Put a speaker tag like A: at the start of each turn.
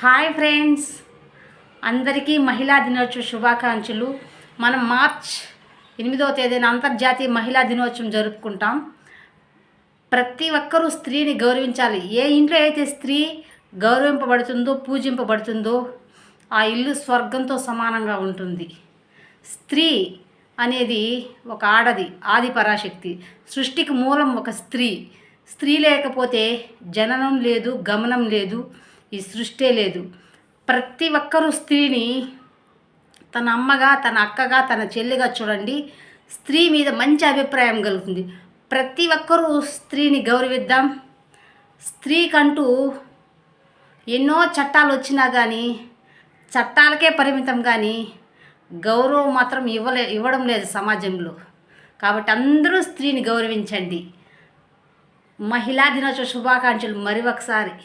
A: Hi friends, అందరికీ మహిళా దినోత్సవ శుభాకాంక్షలు. మనం మార్చ్ 8వ తేదీన అంతర్జాతీయ మహిళా దినోత్సవం జరుపుకుంటాం. ప్రతి ఒక్కరూ స్త్రీని గౌరవించాలి. ఏ ఇంట్లో అయితే స్త్రీ గౌరవింపబడుతుందో, పూజింపబడుతుందో ఆ ఇల్లు స్వర్గంతో సమానంగా ఉంటుంది. స్త్రీ అనేది ఒక ఆడది, ఆది పరాశక్తి. సృష్టికి మూలం ఒక స్త్రీ. స్త్రీ లేకపోతే జననం లేదు, గమనం లేదు, ఈ సృష్టే లేదు. ప్రతి ఒక్కరూ స్త్రీని తన అమ్మగా, తన అక్కగా, తన చెల్లిగా చూడండి. స్త్రీ మీద మంచి అభిప్రాయం కలుగుతుంది. ప్రతి ఒక్కరూ స్త్రీని గౌరవిద్దాం. స్త్రీకంటూ ఎన్నో చట్టాలు వచ్చినా కానీ చట్టాలకే పరిమితం, కానీ గౌరవం మాత్రం ఇవ్వడం లేదు సమాజంలో. కాబట్టి అందరూ స్త్రీని గౌరవించండి. మహిళా దినోత్సవ శుభాకాంక్షలు మరి ఒకసారి.